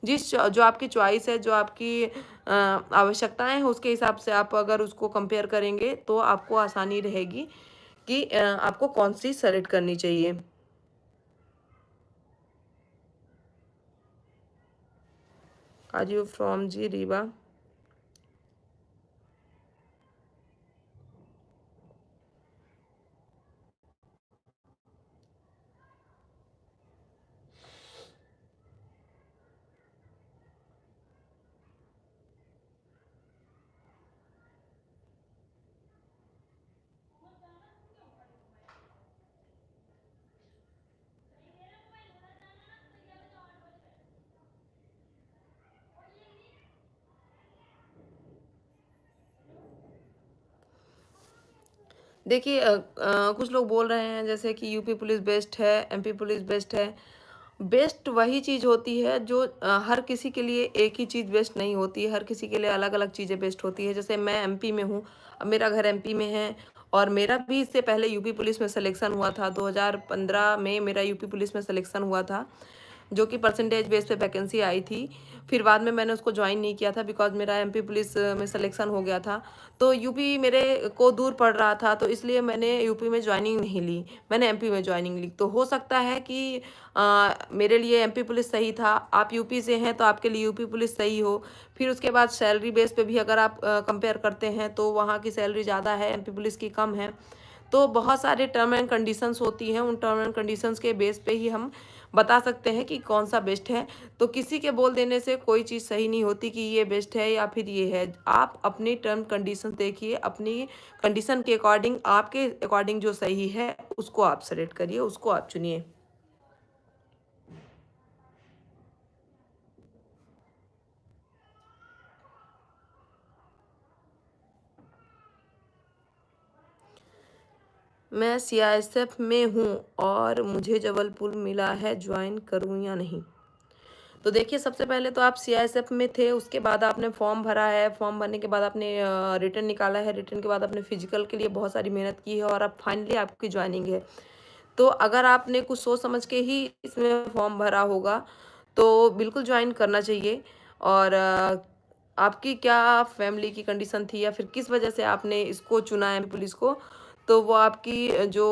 जो आपकी चॉइस है, जो आपकी आवश्यकताएँ हैं, उसके हिसाब से आप अगर उसको कंपेयर करेंगे, तो आपको आसानी रहेगी कि आपको कौन-सी सेलेक्ट करनी चाहिए। आर यू फ्रॉम जी रीवा? देखिए कुछ लोग बोल रहे हैं जैसे कि यूपी पुलिस बेस्ट है, एमपी पुलिस बेस्ट है। बेस्ट वही चीज़ होती है जो हर किसी के लिए एक ही चीज़ बेस्ट नहीं होती है, हर किसी के लिए अलग-अलग चीज़ें बेस्ट होती है। जैसे मैं एमपी में हूँ, अब मेरा घर एमपी में है और मेरा भी इससे पहले यूपी पुलिस में सिलेक्शन हुआ था। 2015 में मेरा यूपी पुलिस में सिलेक्शन हुआ था, जो कि परसेंटेज बेस पे वैकेंसी आई थी। फिर बाद में मैंने उसको जॉइन नहीं किया था बिकॉज़ मेरा एमपी पुलिस में सिलेक्शन हो गया था। तो यूपी मेरे को दूर पड़ रहा था, तो इसलिए मैंने यूपी में जॉइनिंग नहीं ली, मैंने एमपी में जॉइनिंग ली। तो हो सकता है कि मेरे लिए एमपी पुलिस सही था, आप यूपी से हैं तो आपके लिए यूपी पुलिस सही हो। फिर उसके बाद सैलरी बेस पे भी अगर आप कंपेयर करते हैं तो वहाँ की सैलरी ज़्यादा है, एमपी पुलिस की कम है। तो बहुत सारे टर्म एंड कंडीशंस होती हैं, उन टर्म एंड कंडीशंस के बेस पे ही हम बता सकते हैं कि कौन-सा बेस्ट है। तो किसी के बोल देने से कोई चीज़ सही नहीं होती कि ये बेस्ट है या फिर ये है। आप अपनी टर्म कंडीशंस देखिए, अपनी कंडीशन के अकॉर्डिंग, आपके अकॉर्डिंग जो सही है, उसको आप सेलेक्ट करिए, उसको आप चुनिए। मैं सीआईएसएफ में हूँ और मुझे जबलपुर मिला है, जॉइन करूँ या नहीं? तो देखिए, सबसे पहले तो आप सीआईएसएफ में थे, उसके बाद आपने फॉर्म भरा है, फॉर्म भरने के बाद आपने रिटन निकाला है, रिटन के बाद आपने फिजिकल के लिए बहुत सारी मेहनत की है और अब फाइनली आपकी जॉइनिंग है। तो अगर आपने कुछ सोच समझ के ही इसमें फॉर्म भरा होगा, तो बिल्कुल जॉइन करना चाहिए। और आपकी क्या फैमिली की कंडीशन थी या फिर किस वजह से आपने इसको चुना है पुलिस को, तो वो आपकी जो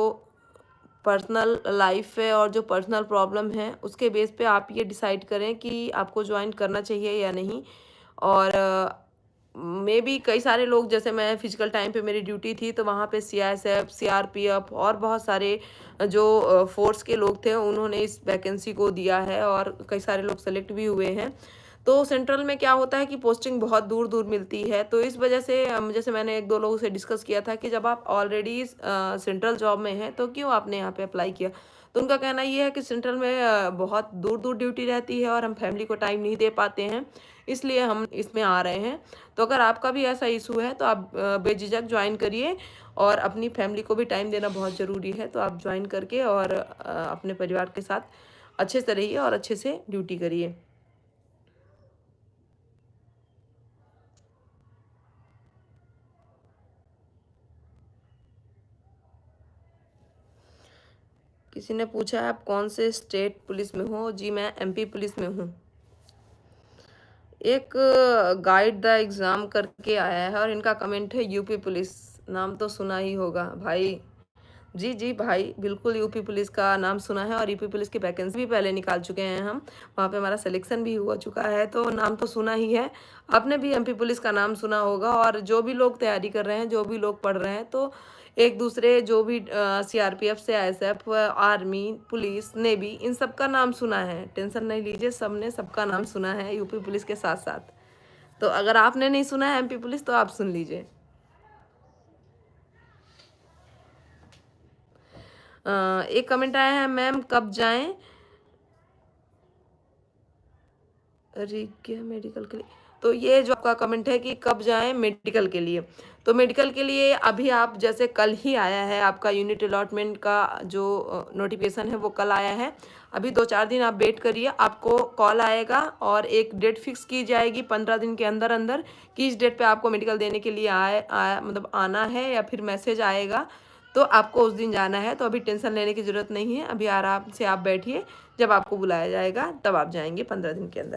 पर्सनल लाइफ है और जो पर्सनल प्रॉब्लम है उसके बेस पे आप ये डिसाइड करें कि आपको ज्वाइन करना चाहिए या नहीं। और मे बी कई सारे लोग, जैसे मैं फिजिकल टाइम पे मेरी ड्यूटी थी तो वहाँ पे सीआईएसएफ, सीआरपीएफ और बहुत सारे जो फोर्स के लोग थे उन्होंने इस वैकेंसी को दिया है और कई सारे लोग सेलेक्ट भी हुए हैं। तो सेंट्रल में क्या होता है कि पोस्टिंग बहुत दूर-दूर मिलती है, तो इस वजह से जैसे मैंने 1-2 लोगों से डिस्कस किया था कि जब आप ऑलरेडी सेंट्रल जॉब में हैं, तो क्यों आपने यहाँ पे अप्लाई किया? तो उनका कहना ये है कि सेंट्रल में बहुत दूर-दूर ड्यूटी रहती है और हम फैमिली को टाइम नहीं दे पाते हैं, इसलिए हम इसमें आ रहे हैं। तो अगर आपका भी ऐसा इश्यू है, तो आप बेझिझक जॉइन करिए और अपनी फैमिली को भी टाइम देना बहुत ज़रूरी है, तो आप जॉइन करके और अपने परिवार के साथ अच्छे से रहिए और अच्छे से ड्यूटी करिए। किसी ने पूछा है आप कौन से स्टेट पुलिस में हो? जी, मैं एमपी पुलिस में हूँ। एक गाइड द एग्ज़ाम करके आया है और इनका कमेंट है यूपी पुलिस। नाम तो सुना ही होगा भाई। जी, जी भाई, बिल्कुल यूपी पुलिस का नाम सुना है और यूपी पुलिस की वैकेंसी भी पहले निकाल चुके हैं हम। वहाँ पे हमारा सिलेक्शन भी हो चुका है, तो नाम तो सुना ही है। आपने भी एमपी पुलिस का नाम सुना होगा और जो भी लोग तैयारी कर रहे हैं, जो भी लोग पढ़ रहे हैं, तो एक-दूसरे जो भी सीआरपीएफ से आईएसएफ, आर्मी, पुलिस, नेवी, इन सब का नाम सुना है। टेंशन नहीं लीजिए, सबने सबका नाम सुना है यूपी पुलिस के साथ-साथ। तो अगर आपने नहीं सुना है एमपी पुलिस, तो आप सुन लीजिए। एक कमेंट आया है, मैम कब जाएँ? अरे क्या मेडिकल के लिए? तो ये जो आपका कमेंट है कि कब जाएँ मेडिकल के लिए, तो मेडिकल के लिए अभी आप, जैसे कल ही आया है आपका यूनिट अलॉटमेंट का जो नोटिफ़िकेशन है वो कल आया है। अभी 2-4 दिन आप वेट करिए, आपको कॉल आएगा और एक डेट फिक्स की जाएगी 15 दिन के अंदर-अंदर कि इस डेट पे आपको मेडिकल देने के लिए मतलब आना है या फिर मैसेज आएगा, तो आपको उस दिन जाना है। तो अभी टेंशन लेने की ज़रूरत नहीं है, अभी आराम से आप बैठिए, जब आपको बुलाया जाएगा तब आप जाएँगे 15 दिन के अंदर।